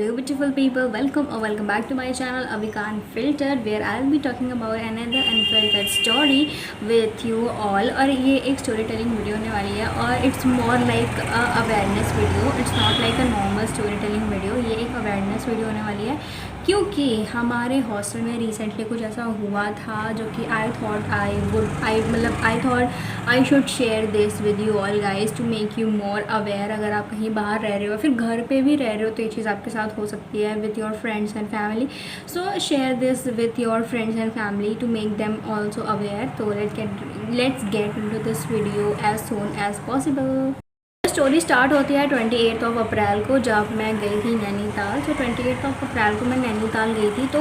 beautiful people, welcome back to my channel Avika Unfiltered, where I'll be talking about another unfiltered story with you all. और ये एक story telling video होने वाली है और it's more like awareness video, it's not like a normal story telling video. ये एक awareness video होने वाली है क्योंकि हमारे हॉस्टल में रिसेंटली कुछ ऐसा हुआ था जो कि I thought I should share this with you all guys to make you more aware. अगर आप कहीं बाहर रह रहे हो फिर घर पे भी रह रहे हो तो ये चीज़ आपके साथ हो सकती है with your friends and family. So share this with your friends and family to make them also aware. तो let's get into this video as soon as possible. Story start होती है 28 अप्रैल को, जब मैं गई थी नैनीताल। तो 28 अप्रैल को मैं नैनीताल गई थी। तो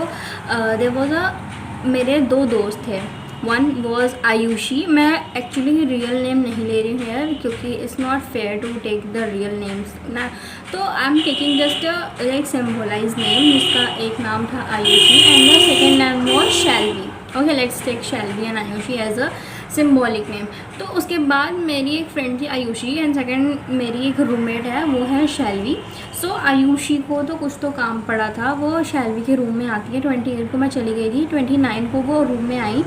देयर वाज मेरे दो दोस्त थे। One was Ayushi. मैं एक्चुअली रियल नेम नहीं ले रही हूँ यार, क्योंकि it's not fair to take the real names ना। तो I am taking just like symbolize name, जिसका एक नाम था Ayushi and the second name was Shailvi. Okay, let's take Shailvi and Ayushi as a symbolic name. तो उसके बाद मेरी एक फ्रेंड थी आयुषी एंड सेकंड मेरी एक रूममेट है, वो है शैल्वी। सो आयुषी को तो कुछ तो काम पड़ा था, वो शैल्वी के रूम में आती है। 28 को मैं चली गई थी, 29 को वो रूम में आई।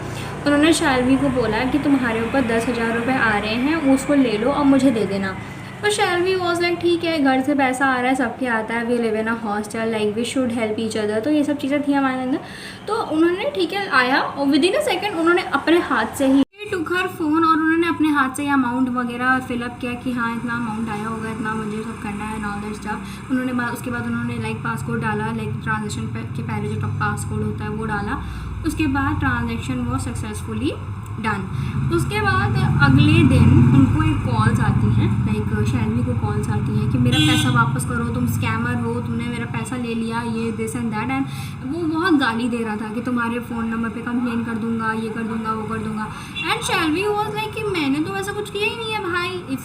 उन्होंने शैल्वी को बोला कि तुम्हारे ऊपर 10,000 रुपये आ रहे हैं, उसको ले लो और मुझे दे देना। और शैल्वी वॉज लाइक ठीक है, घर से पैसा आ रहा है, सबके आता है, we live in a hostel, like we should help each other. तो ये सब चीज़ें थी हमारे अंदर। तो उन्होंने ठीक है आया और विद इन अ सेकेंड उन्होंने अपने हाथ से ही टुक हर फ़ोन और उन्होंने अपने हाथ से अमाउंट वगैरह फिलअप किया कि हाँ इतना अमाउंट आया होगा, इतना मुझे सब करना है, ऑल दैट स्टफ। उसके बाद उन्होंने लाइक पासकोड डाला, लाइक ट्रांजेक्शन के पहले जो पासकोड होता है वो डाला। उसके बाद ट्रांजेक्शन वो सक्सेसफुली डन। उसके बाद अगले दिन उनको एक कॉल्स आती हैं, लाइक शैल्वी को कॉल्स आती हैं कि मेरा पैसा वापस करो, तुम स्कैमर हो, तुमने मेरा पैसा ले लिया, ये दिस एंड दैट। एंड वो बहुत गाली दे रहा था कि तुम्हारे फ़ोन नंबर पे कंप्लेन कर दूंगा, ये कर दूंगा, वो कर दूंगा। एंड शैल्वी वॉज लाइक कि मैंने तो ऐसा कुछ किया ही नहीं है भाई।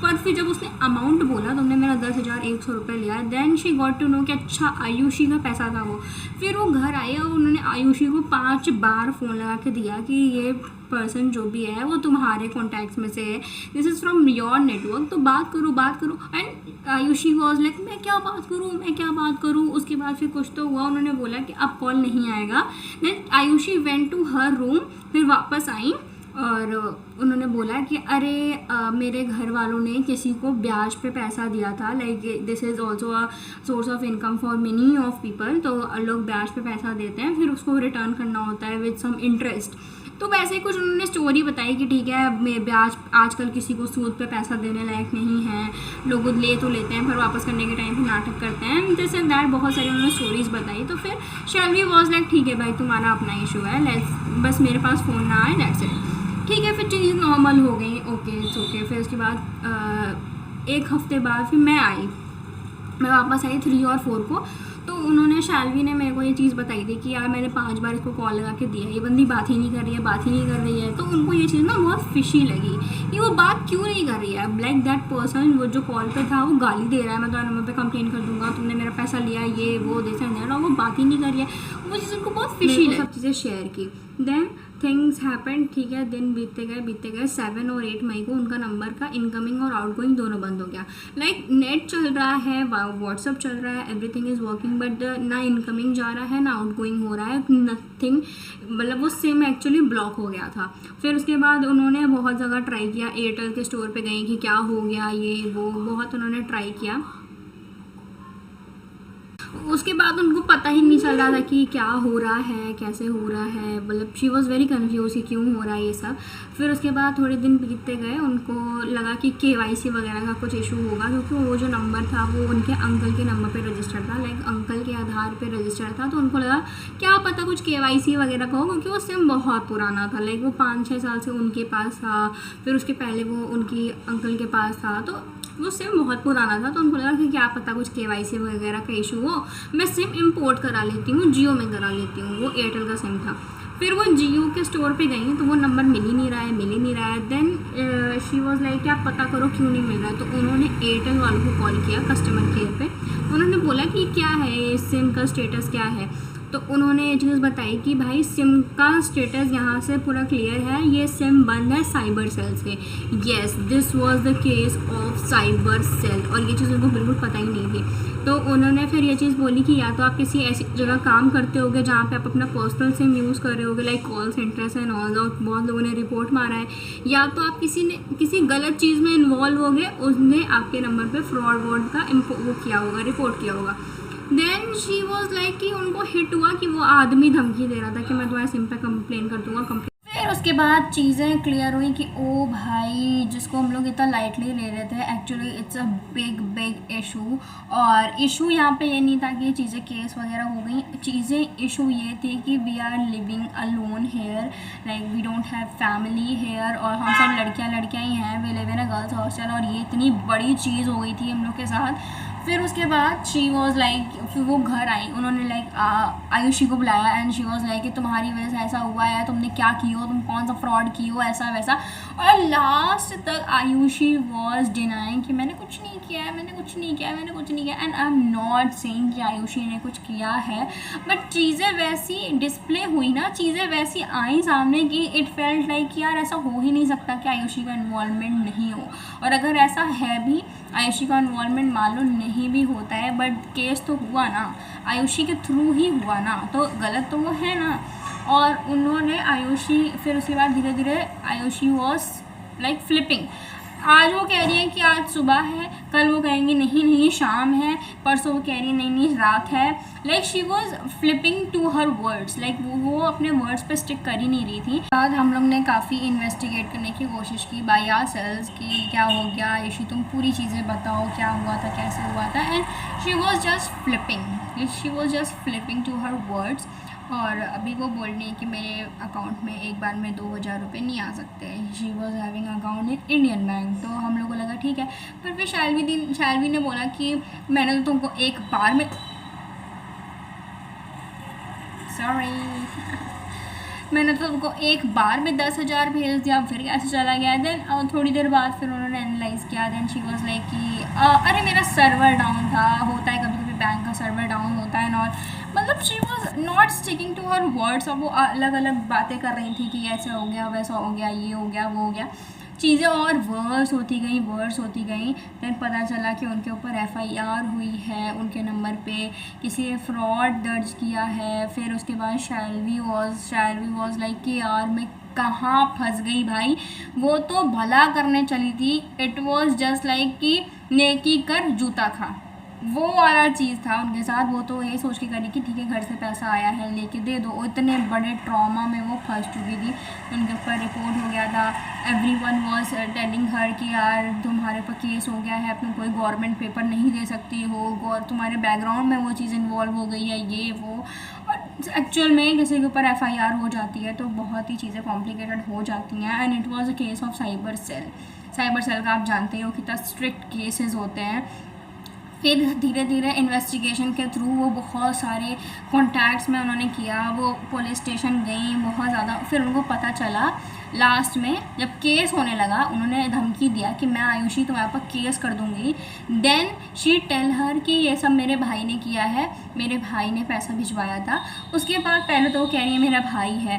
पर फिर जब उसने अमाउंट बोला, तुमने मेरा 10,100 रुपये लिया, then she got to know कि अच्छा आयुषी का पैसा था वो। फिर वो घर आए और उन्होंने आयुषी को 5 बार फ़ोन लगा के दिया कि ये पर्सन जो भी है वो तुम्हारे कॉन्टैक्ट्स में से है, this is from your network, तो बात करो। एंड आयुषी वॉज लाइक मैं क्या बात करूँ। उसके बाद फिर कुछ तो हुआ, उन्होंने बोला कि अब कॉल नहीं आएगा। Then Ayushi went to her room, फिर वापस आई और उन्होंने बोला कि अरे मेरे घर वालों ने किसी को ब्याज पे पैसा दिया था, like this is also a source of income for many of people. तो लोग ब्याज पे पैसा देते हैं, फिर उसको रिटर्न करना होता है विद सम इंटरेस्ट। तो वैसे ही कुछ उन्होंने स्टोरी बताई कि ठीक है ब्याज आजकल किसी को सूद पे पैसा देने लायक नहीं है, लोग ले तो लेते हैं पर वापस करने के टाइम पे नाटक करते हैं, दिस एंड दैट। बहुत सारी उन्होंने स्टोरीज बताई। तो फिर शैल्वी वॉज लाइक ठीक है भाई, तुम्हारा अपना इशू है, बस मेरे पास फ़ोन ना आए, दैट्स इट। ठीक है, फिर चीज़ नॉर्मल हो गई, ओके इट्स ओके। फिर उसके बाद एक हफ्ते बाद फिर मैं वापस आई 3 और 4 को। तो उन्होंने शैल्वी ने मेरे को ये चीज़ बताई थी कि यार मैंने 5 बार इसको कॉल लगा के दिया, ये बंदी बात ही नहीं कर रही है। तो उनको ये चीज़ ना बहुत फिशी लगी कि वो बात क्यों नहीं कर रही है। लाइक दैट पर्सन वो जो कॉल पे था वो गाली दे रहा है, मैं तुम्हारे नंबर पे कंप्लेन कर दूंगा, तुमने मेरा पैसा लिया, ये वो दे सकते, और वो बात ही नहीं कर रही है। वो चीज़ उनको बहुत फिशी लगी। सब चीज़ें शेयर की। Then things happen. ठीक है, दिन बीतते गए 7 और 8 मई को उनका नंबर का इनकमिंग और आउटगोइंग दोनों बंद हो गया। लाइक नेट चल रहा है, व्हाट्सअप चल रहा है, एवरीथिंग इज़ वर्किंग, बट ना इनकमिंग जा रहा है ना आउटगोइंग हो रहा है, नथिंग। मतलब वो सिम एक्चुअली ब्लॉक हो गया था। फिर उसके बाद उन्होंने बहुत जगह ट्राई किया, एयरटेल के स्टोर पे गई कि क्या हो गया, ये वो बहुत उन्होंने ट्राई किया। उसके बाद उनको पता ही नहीं चल रहा था कि क्या हो रहा है, कैसे हो रहा है, मतलब शी वॉज़ वेरी कन्फ्यूज कि क्यों हो रहा है ये सब। फिर उसके बाद थोड़े दिन बीतते गए, उनको लगा कि KYC वगैरह का कुछ इशू होगा, क्योंकि वो जो नंबर था वो उनके अंकल के नंबर पे रजिस्टर्ड था, लाइक अंकल के आधार पे रजिस्टर्ड था। तो उनको लगा क्या पता कुछ KYC वगैरह का हो, क्योंकि वो सिम बहुत पुराना था, लाइक वो 5-6 साल से उनके पास था, फिर उसके पहले वो उनकी अंकल के पास था, तो वो सिम बहुत पुराना था। तो उनको लगा कि क्या पता कुछ KYC वगैरह का इशू हो, मैं सिम इंपोर्ट करा लेती हूँ, जियो में करा लेती हूँ। वो एयरटेल का सिम था। फिर वो जियो के स्टोर पे गई तो वो नंबर मिल ही नहीं रहा है। देन शी वॉज लाइक क्या पता करो क्यों नहीं मिल रहा है। तो उन्होंने एयरटेल वालों को कॉल किया, कस्टमर केयर पे। उन्होंने बोला कि क्या है, सिम का स्टेटस क्या है। तो उन्होंने ये चीज़ बताई कि भाई सिम का स्टेटस यहाँ से पूरा क्लियर है, ये सिम बंद है साइबर सेल से। Yes, this was the case of cyber cell, और ये चीज़ उनको बिल्कुल पता ही नहीं थी। तो उन्होंने फिर ये चीज़ बोली कि या तो आप किसी ऐसी जगह काम करते होगे जहाँ पे आप अपना पर्सनल सिम यूज़ कर रहे होगे, like call centres and all, और बहुत लोगों ने रिपोर्ट मारा है, या तो आप किसी गलत चीज़ में इन्वॉल्व हो गए, उसने आपके नंबर पे फ्रॉड वॉड का वो किया होगा, रिपोर्ट किया होगा। देन शी वॉज लाइक कि उनको हिट हुआ कि वो आदमी धमकी दे रहा था कि मैं तुम्हारे सिम पे कंप्लेन कर दूंगा, कंप्लेन। फिर उसके बाद चीज़ें क्लियर हुई कि ओ भाई, जिसको हम लोग इतना लाइटली ले रहे थे, actually it's a big issue. और इशू यहाँ पे ये नहीं था कि ये चीज़ें केस वगैरह हो गई, चीज़ें इशू ये थी कि we are living alone here, like we don't have family here, और हम सब लड़कियाँ ही हैं, we live in a girls hostel, और ये इतनी बड़ी चीज़ हो गई थी हम लोग के साथ। फिर उसके बाद शी वॉज लाइक, फिर वो घर आई, उन्होंने लाइक आयुषी को बुलाया एंड शी वॉज लाइक कि तुम्हारी वजह से ऐसा हुआ है, तुमने क्या किया हो, तुम कौन सा फ्रॉड की हो, ऐसा वैसा। और लास्ट तक आयुषी वॉज डिनाइंग कि मैंने कुछ नहीं किया है, मैंने कुछ नहीं किया है, मैंने कुछ नहीं किया। And I am not saying कि आयुषी ने कुछ किया है, बट चीज़ें वैसी डिस्प्ले हुई ना, चीज़ें वैसी आई सामने कि इट फेल्ट लाइक कि यार ऐसा हो ही नहीं सकता कि आयुषी का इन्वॉल्वमेंट नहीं हो। और अगर ऐसा है भी, आयुषी का इन्वॉल्वमेंट मान लो नहीं भी होता है, बट केस तो हुआ ना, आयुषी के थ्रू ही हुआ ना, तो गलत तो वो है ना। और उन्होंने आयुषी, फिर उसके बाद धीरे धीरे आयुषी वॉज लाइक फ्लिपिंग। आज वो कह रही है कि आज सुबह है, कल वो कहेंगी नहीं शाम है, परसों वो कह रही है नहीं रात है। Like she was flipping to her words, like वो अपने वर्ड्स पे स्टिक कर ही नहीं रही थी। बाद हम लोग ने काफ़ी इन्वेस्टिगेट करने की कोशिश की बाय आवरसेल्व्स कि क्या हो गया आयुषी, तुम पूरी चीज़ें बताओ, क्या हुआ था, कैसे हुआ था। And she was just flipping to her words. और अभी वो बोल रही है कि मेरे अकाउंट में एक बार में 2000 रुपये नहीं आ सकते। She was having account in Indian bank. तो हम लोगों को लगा ठीक है, पर फिर शायलवी ने बोला कि मैंने तो तुमको एक बार में मैंने तो तुमको एक बार में 10,000 भेज दिया, फिर कैसे चला गया। देन थोड़ी देर बाद फिर उन्होंने एनालाइज किया। देन शी वॉज लाइक कि अरे मेरा सर्वर डाउन था, होता है कभी कभी बैंक का सर्वर डाउन होता है। और मतलब she was not sticking to her words. अब वो अलग अलग बातें कर रही थी कि ऐसा हो गया, वैसा हो गया, ये हो गया, वो हो गया, चीज़ें और वर्स होती गई। देन पता चला कि उनके ऊपर FIR हुई है, उनके नंबर पे किसी ने फ्रॉड दर्ज किया है। फिर उसके बाद शायलवी वॉज लाइक कि यार मैं कहाँ फंस गई भाई, वो तो भला करने चली थी। इट वॉज जस्ट लाइक कि नेकी कर जूता खा, वो वाला चीज़ था उनके साथ। वो तो ये सोच के करी कि ठीक है घर से पैसा आया है लेके दे दो। इतने बड़े ट्रॉमा में वो फंस चुकी थी, उनके ऊपर रिपोर्ट हो गया था। एवरीवन वाज टेलिंग हर कि यार तुम्हारे पर केस हो गया है, तुम कोई गवर्नमेंट पेपर नहीं दे सकती हो, और तुम्हारे बैकग्राउंड में वो चीज़ इन्वॉल्व हो गई है, ये वो। और एक्चुअल में किसी के ऊपर FIR हो जाती है तो बहुत ही चीज़ें कॉम्प्लिकेटेड हो जाती हैं। And it was a case of cyber cell का आप जानते हो कितना स्ट्रिक्ट केसेस होते हैं। फिर धीरे धीरे इन्वेस्टिगेशन के थ्रू वो बहुत सारे कॉन्टैक्ट्स में उन्होंने किया, वो पुलिस स्टेशन गई बहुत ज़्यादा। फिर उनको पता चला लास्ट में जब केस होने लगा, उन्होंने धमकी दिया कि मैं आयुषी तुम्हारे पर केस कर दूंगी। देन शी टेल हर कि ये सब मेरे भाई ने किया है, मेरे भाई ने पैसा भिजवाया था। उसके बाद पहले तो वो कह रही है मेरा भाई है,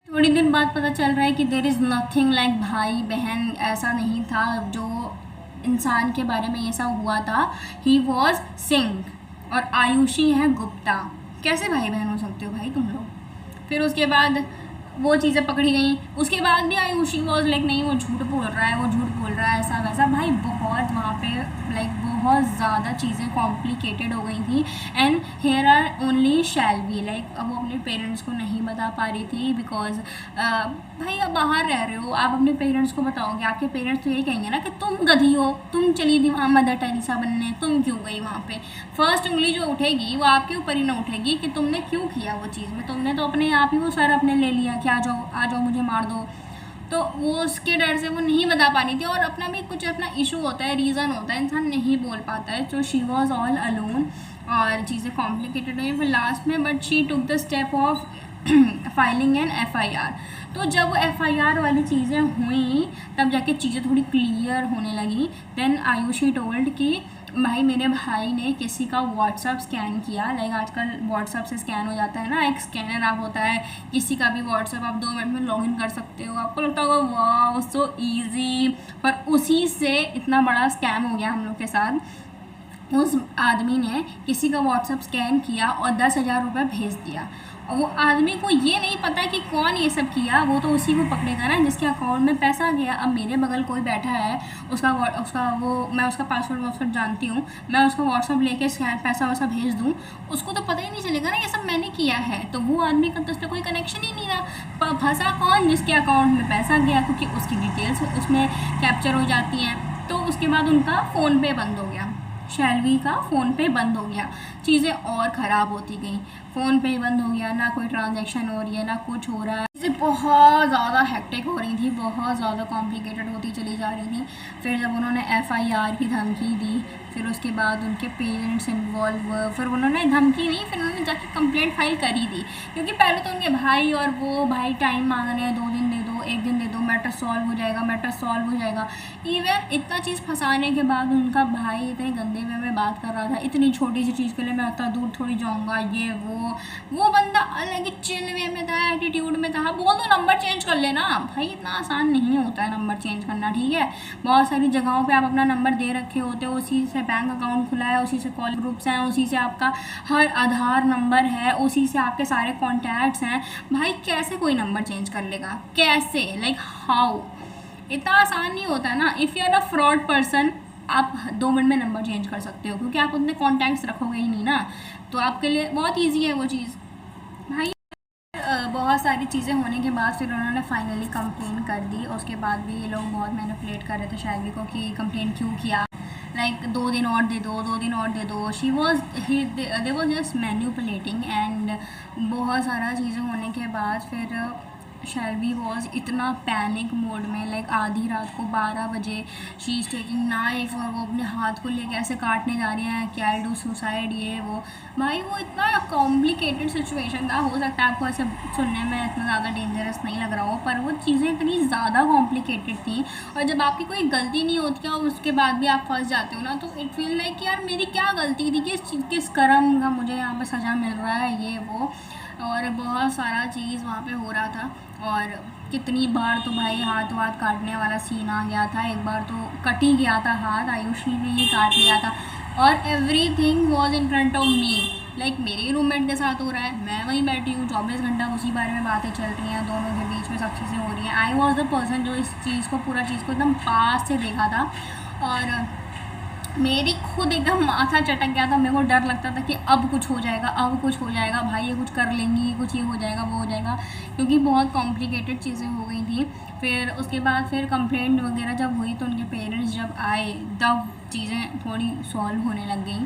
थोड़ी दिन बाद पता चल रहा है कि देयर इज़ नथिंग लाइक भाई बहन, ऐसा नहीं था। जो इंसान के बारे में ये सब हुआ था, ही वॉज सिंह और आयुषी है गुप्ता। कैसे भाई बहन हो सकते हो भाई तुम लोग। फिर उसके बाद वो चीज़ें पकड़ी गई। उसके बाद भी आयुषी वॉज लाइक नहीं वो झूठ बोल रहा है, ऐसा वैसा। भाई बहुत वहाँ पे लाइक बहुत ज़्यादा चीज़ें कॉम्प्लिकेटेड हो गई थी। And here are only Shailvi, like अब वो अपने पेरेंट्स को नहीं बता पा रही थी बिकॉज भाई आप बाहर रह रहे हो, आप अपने पेरेंट्स को बताओगे, आपके पेरेंट्स तो यही कहेंगे ना कि तुम गधी हो, तुम चली थी वहाँ मदर टेरेसा बनने, तुम क्यों गई वहाँ पे। फर्स्ट उंगली जो उठेगी वो आपके ऊपर ही ना उठेगी कि तुमने क्यों किया वो चीज़ में, तुमने तो अपने आप ही वो सर अपने ले लिया कि आ जाओ मुझे मार दो। तो वो उसके डर से वो नहीं बता पा रही थी। और अपना भी कुछ अपना इशू होता है, रीज़न होता है, इंसान नहीं बोल पाता है। तो शी वॉज ऑल अलोन और चीज़ें कॉम्प्लिकेटेड हुई फिर लास्ट में। But she took the step of filing an FIR। तो जब वो FIR वाली चीज़ें हुई तब जाके चीज़ें थोड़ी क्लियर होने लगी। देन आयुषी टोल्ड कि भाई मेरे भाई ने किसी का व्हाट्सअप स्कैन किया, लाइक आजकल व्हाट्सअप से स्कैन हो जाता है ना, एक स्कैनर आप होता है किसी का भी व्हाट्सअप, आप 2 मिनट में लॉगिन कर सकते हो, आपको लगता होगा वाह सो इजी, पर उसी से इतना बड़ा स्कैम हो गया हम लोग के साथ। उस आदमी ने किसी का व्हाट्सअप स्कैन किया और 10,000 रुपये भेज दिया, और वो आदमी को ये नहीं पता कि कौन ये सब किया, वो तो उसी को पकड़ेगा ना जिसके अकाउंट में पैसा गया। अब मेरे बगल कोई बैठा है, उसका वो मैं उसका पासवर्ड जानती हूँ, मैं उसका व्हाट्सअप लेके पैसा वैसा भेज दूँ, उसको तो पता ही नहीं चलेगा ना ये सब मैंने किया है। तो वो आदमी का तो उसमें कोई कनेक्शन ही नहीं रहा, फंसा कौन, जिसके अकाउंट में पैसा गया, क्योंकि उसकी डिटेल्स उसमें कैप्चर हो जाती हैं। तो उसके बाद उनका फ़ोन पे बंद हो गया, शैलवी का फ़ोन पे बंद हो गया, चीज़ें और ख़राब होती गई, फ़ोन पे बंद हो गया, ना कोई ट्रांजैक्शन हो रही है ना कुछ हो रहा है, चीज़ें बहुत ज़्यादा हेक्टिक हो रही थी, बहुत ज़्यादा कॉम्प्लिकेटेड होती चली जा रही थी। फिर जब उन्होंने FIR की धमकी दी, फिर उसके बाद उनके पेरेंट्स इन्वॉल्व हुए, फिर उन्होंने धमकी नहीं, फिर उन्होंने जाके कंप्लेंट फाइल कर ही दी, क्योंकि पहले तो उनके भाई और वो भाई टाइम मांग रहे हैं, 2 दिन दे दो, 1 दिन दे दो, मैटर सॉल्व हो जाएगा, मैटर सॉल्व हो जाएगा। इवन इतना चीज़ फंसाने के बाद उनका भाई इतने गंदे वे में बात कर रहा था, इतनी छोटी सी चीज़ के लिए मैं इतना दूर थोड़ी जाऊँगा, ये वो बंदा अलग ही चिल वे में था, एटीट्यूड में था। बोल दो नंबर चेंज कर लेना भाई, इतना आसान नहीं होता है नंबर चेंज करना, ठीक है। बहुत सारी जगहों पे आप अपना नंबर दे रखे होते हो, उसी से बैंक अकाउंट खुला है, उसी से कॉल ग्रुप्स हैं, उसी से आपका हर आधार नंबर है, उसी से आपके सारे कॉन्टैक्ट्स हैं। भाई कैसे कोई नंबर चेंज कर लेगा, कैसे, लाइक हाउ, इतना आसान नहीं होता ना। If you are a fraud person, आप 2 मिनट में नंबर चेंज कर सकते हो, क्योंकि आप उतने कॉन्टैक्ट्स रखोगे ही नहीं ना, तो आपके लिए बहुत ईजी है वो चीज़। भाई बहुत सारी चीज़ें होने के बाद फिर उन्होंने फाइनली कंप्लेन कर दी। उसके बाद भी ये लोग बहुत मैनिपुलेट कर रहे थे शैलवी को कि कंप्लेन क्यों किया, लाइक 2 दिन और दे दो, 2 दिन और दे दो। दे वॉज जस्ट मैनिपुलेटिंग एंड बहुत सारा चीज़ें होने के बाद फिर शैलवी वॉज इतना पैनिक मोड में, लाइक आधी रात को 12 बजे शी इज़ टेकिंग नाइफ, और वो अपने हाथ को लेके ऐसे काटने जा रही है कि आई डू सुसाइड, ये वो। भाई वो इतना कॉम्प्लिकेटेड सिचुएशन था, हो सकता है आपको ऐसे सुनने में इतना ज़्यादा डेंजरस नहीं लग रहा हो, पर वो चीज़ें इतनी ज़्यादा कॉम्प्लिकेटेड थी। और जब आपकी कोई गलती नहीं होती है और उसके बाद भी आप फंस जाते हो ना, तो इट फील लाइक कि यार मेरी क्या गलती थी, किस कर्म का मुझे यहाँ पर सज़ा मिल रहा है, ये वो। और बहुत सारा चीज़ वहाँ पे हो रहा था, और कितनी बार तो भाई हाथ वाथ काटने वाला सीन आ गया था, एक बार तो कट ही गया था हाथ, आयुषी ने ही काट लिया था, और everything was in front of me, like मेरे रूममेट के साथ हो रहा है, मैं वहीं बैठी हूँ, 24 घंटा उसी बारे में बातें चल रही हैं, दोनों के बीच में सब चीज़ें हो रही हैं। आई वॉज द पर्सन जो इस चीज़ को, पूरा चीज़ को एकदम पास से देखा था, और मेरी खुद एकदम माथा चटक गया था, मेरे को डर लगता था कि अब कुछ हो जाएगा, अब कुछ हो जाएगा, भाई ये कुछ कर लेंगी, कुछ ये हो जाएगा, वो हो जाएगा, क्योंकि बहुत कॉम्प्लिकेटेड चीज़ें हो गई थी। फिर उसके बाद फिर कंप्लेंट वगैरह जब हुई तो उनके पेरेंट्स जब आए तब चीज़ें थोड़ी सॉल्व होने लग गई।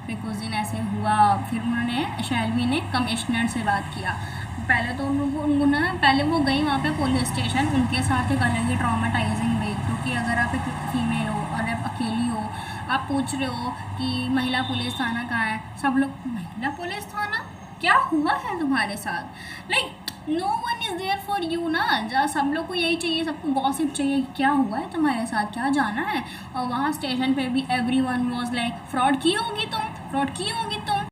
फिर कुछ दिन ऐसे हुआ, फिर उन्होंने, शैलवी ने कमिश्नर से बात किया। पहले तो उनको ना, पहले वो गई वहाँ पे पुलिस स्टेशन, उनके साथ एक अलग ही ट्रॉमेटाइजिंग रही, क्योंकि अगर आप एक फीमेल हो और आप अकेली हो, आप पूछ रहे हो कि महिला पुलिस थाना कहाँ है, सब लोग महिला पुलिस थाना, क्या हुआ है तुम्हारे साथ, like no one is there for you ना, जहाँ सब लोग को यही चाहिए, सबको गॉसिप चाहिए, क्या हुआ है तुम्हारे साथ, क्या जाना है। और वहाँ स्टेशन पे भी एवरीवन वाज लाइक फ्रॉड की होगी तुम, फ्रॉड की होगी तुम।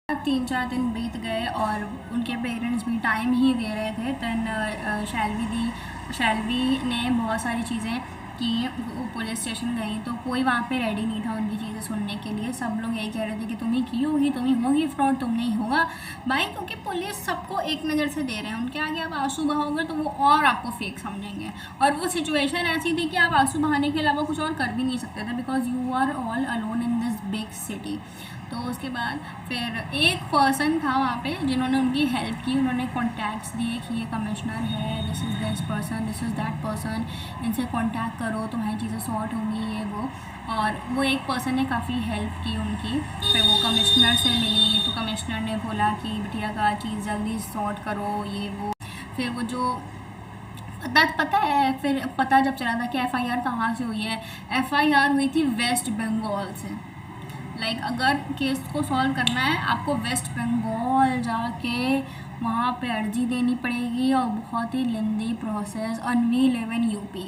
3-4 दिन बीत गए और उनके पेरेंट्स भी टाइम ही दे रहे थे। दैन शैलवी ने बहुत सारी चीज़ें कि वो पुलिस स्टेशन गई तो कोई वहाँ पे रेडी नहीं था उनकी चीज़ें सुनने के लिए। सब लोग यही कह रहे थे कि तुम ही की होगी, तुम ही होगी फ्रॉड, तुम नहीं होगा भाई, क्योंकि पुलिस सबको एक नज़र से दे रहे हैं, उनके आगे आप आंसू बहाओगे तो वो और आपको फेक समझेंगे। और वो सिचुएशन ऐसी थी कि आप आंसू बहाने के अलावा कुछ और कर भी नहीं सकते थे, because you are all alone in this big city. तो उसके बाद फिर एक पर्सन था वहाँ पे जिन्होंने उनकी हेल्प की, उन्होंने कॉन्टैक्ट्स दिए कि ये कमिश्नर है, this is this person, this is that person, इनसे कॉन्टैक्ट करो, तुम्हारी चीज़ें सॉर्ट होंगी, ये वो। और वो एक पर्सन ने काफ़ी हेल्प की उनकी। फिर वो कमिश्नर से मिली तो कमिश्नर ने बोला कि बिटिया का चीज़ जल्दी सॉर्ट करो, ये वो। फिर वो जो पता है, फिर पता जब चला था कि FIR कहाँ से हुई है, FIR हुई थी वेस्ट बंगाल से। लाइक अगर केस को सॉल्व करना है आपको वेस्ट बंगाल जाके वहाँ पे अर्जी देनी पड़ेगी, और बहुत ही लेंदी प्रोसेस, और we live in UP।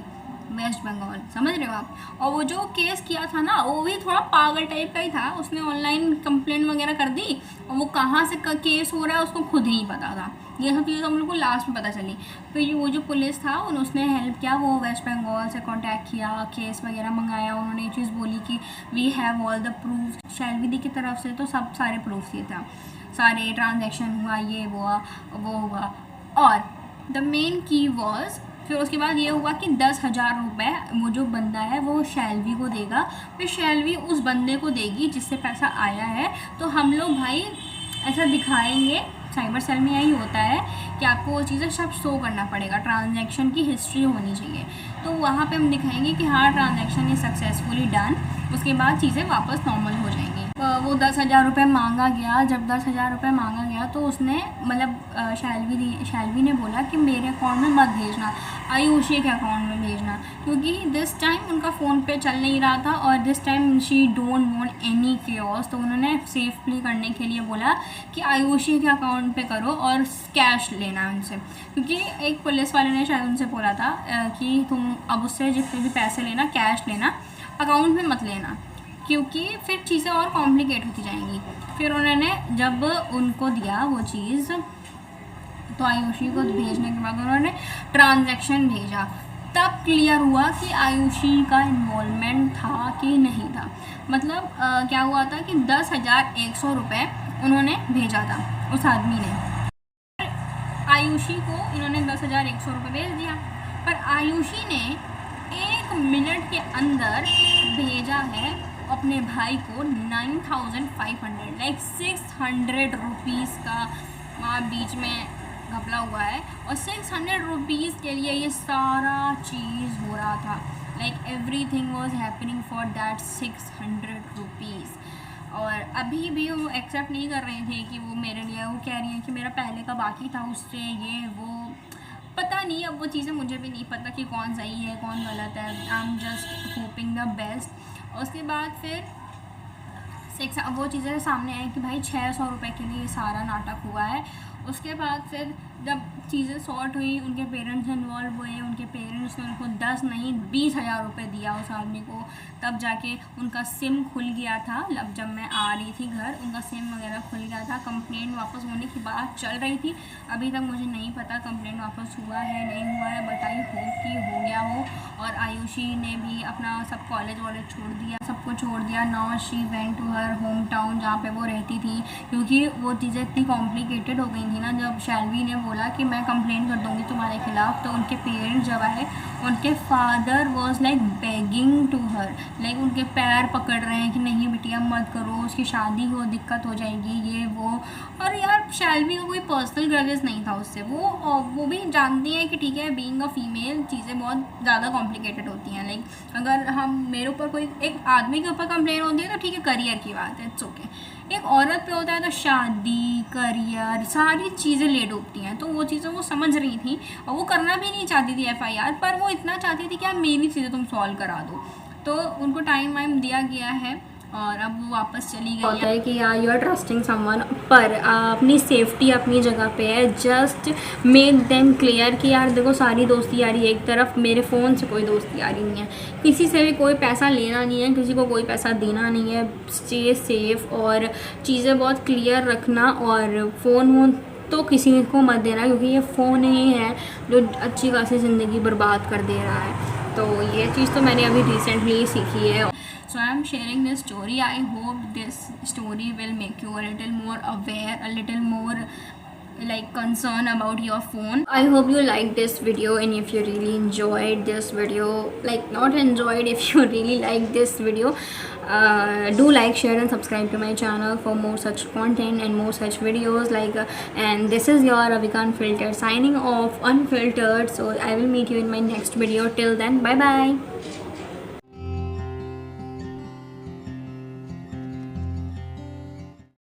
West Bengal, समझ रहे हो आप। और वो जो केस किया था ना, वो भी थोड़ा पागल टाइप का ही था, उसने ऑनलाइन कंप्लेंट वगैरह कर दी, और वो कहाँ से केस हो रहा है उसको खुद ही नहीं पता था। ये सब चीज़ें हम लोग को लास्ट में पता चली। फिर वो जो पुलिस था उसने हेल्प किया, वो वेस्ट बंगाल से कांटेक्ट किया, केस वगैरह मंगाया। उन्होंने ये चीज़ बोली कि we have all the proof. शैलविदी की तरफ से तो सब सारे प्रूफ ये था, सारे ट्रांजेक्शन हुआ, ये हुआ, वो हुआ। और द मेन की वॉज, फिर उसके बाद ये हुआ कि 10,000 रुपये वो जो बंदा है वो शैलवी को देगा, फिर शैलवी उस बंदे को देगी जिससे पैसा आया है। तो हम लोग भाई ऐसा दिखाएंगे, साइबर सेल में यही होता है कि आपको वो चीज़ें सब शो करना पड़ेगा, ट्रांजैक्शन की हिस्ट्री होनी चाहिए। तो वहाँ पे हम दिखाएंगे कि हाँ ट्रांजैक्शन इज सक्सेसफुली डन, उसके बाद चीज़ें वापस नॉर्मल हो जाएंगी। वो 10,000 रुपये मांगा गया। जब 10,000 रुपये मांगा गया तो उसने मतलब शैलवी ने बोला कि मेरे अकाउंट में मत भेजना, आयुषी के अकाउंट में भेजना, क्योंकि दिस टाइम उनका फ़ोन पे चल नहीं रहा था और this time she don't want any chaos. तो उन्होंने सेफली करने के लिए बोला कि आयुषी के अकाउंट पे करो और कैश लेना उनसे, क्योंकि एक पुलिस वाले ने शायद उनसे बोला था कि तुम अब उससे जितने भी पैसे लेना कैश लेना, अकाउंट में मत लेना, क्योंकि फिर चीज़ें और कॉम्प्लिकेट होती जाएंगी। फिर उन्होंने जब उनको दिया वो चीज़, तो आयुषी को भेजने के बाद उन्होंने ट्रांजैक्शन भेजा, तब क्लियर हुआ कि आयुषी का इन्वॉल्वमेंट था कि नहीं था। मतलब क्या हुआ था कि 10,100 रुपये उन्होंने भेजा था उस आदमी ने, आयुषी को इन्होंने 10,100 रुपये भेज दिया, पर आयुषी ने 1 मिनट के अंदर भेजा है अपने भाई को 9,500, लाइक 600 रुपीज़ का वहाँ बीच में घपला हुआ है, और 600 रुपीज़ के लिए ये सारा चीज़ हो रहा था। Like everything was happening for that 600 rupees. और अभी भी वो एक्सेप्ट नहीं कर रहे थे कि वो मेरे लिए, वो कह रही हैं कि मेरा पहले का बाकी था उससे, ये वो पता नहीं। अब वो चीज़ें मुझे भी नहीं पता कि कौन सही है कौन गलत है। I am just hoping the best. उसके बाद फिर वो चीज़ें सामने आई कि भाई 600 रुपये के लिए सारा नाटक हुआ है। उसके बाद फिर जब चीज़ें सॉर्ट हुई, उनके पेरेंट्स इन्वॉल्व हुए, उनके पेरेंट्स ने उनको 10 नहीं 20,000 रुपये दिया उस आदमी को, तब जाके उनका सिम खुल गया था। जब मैं आ रही थी घर, उनका सिम वगैरह खुल गया था। कंप्लेंट वापस होने की बात चल रही थी, अभी तक मुझे नहीं पता कंप्लेंट वापस हुआ है नहीं हुआ है, बट आई होप कि हो गया हो। और आयुषी ने भी अपना सब कॉलेज वॉलेज छोड़ दिया, सबको छोड़ दिया। Now she went to her home town जहाँ पे वो रहती थी, क्योंकि वो चीज़ें इतनी कॉम्प्लिकेटेड हो गई थी ना। जब शैलवी ने बोला कि मैं कंप्लेंट कर दूँगी तुम्हारे खिलाफ़, तो उनके पेरेंट्स जब आए, उनके father was like begging to her, like उनके पैर पकड़ रहे हैं कि नहीं बिटिया मत करो, उसकी शादी हो दिक्कत हो जाएगी, ये वो। और यार शैलवी का कोई पर्सनल ग्रजेस नहीं था उससे, वो भी जानती हैं कि ठीक है बीइंग अ फीमेल चीज़ें बहुत ज़्यादा कॉम्प्लिकेटेड होती हैं। लाइक अगर हम मेरे ऊपर कोई एक आदमी के ऊपर कंप्लेंट होती है तो ठीक है, करियर की बात है, इट्स ओके। एक औरत पे होता है तो शादी, करियर, सारी चीज़ें लेट होती हैं। तो वो चीज़ें वो समझ रही थी और वो करना भी नहीं चाहती थी FIR, पर वो इतना चाहती थी कि आप मेरी चीज़ें तुम सॉल्व करा दो। तो उनको टाइम दिया गया है और अब वो वापस चली गई। होता है कि यार यू आर ट्रस्टिंग समवन, पर अपनी सेफ्टी अपनी जगह पे है। जस्ट मेक देम क्लियर कि यार देखो सारी दोस्ती यारी एक तरफ, मेरे फ़ोन से कोई दोस्ती यारी नहीं है, किसी से भी कोई पैसा लेना नहीं है, किसी को कोई पैसा देना नहीं है। स्टे सेफ और चीज़ें बहुत क्लियर रखना, और फ़ोन तो किसी को मत देना, क्योंकि ये फ़ोन ही है जो अच्छी खासी ज़िंदगी बर्बाद कर दे रहा है। तो ये चीज़ तो मैंने अभी रिसेंटली सीखी है। So I am sharing this story. I hope this story will make you a little more aware, a little more like concern about your phone. I hope you liked this video, and if you really enjoyed this video, like not enjoyed, if you really liked this video, do like, share and subscribe to my channel for more such content and more such videos like and this is your Avika Unfiltered signing off, unfiltered. So I will meet you in my next video. Till then, bye bye.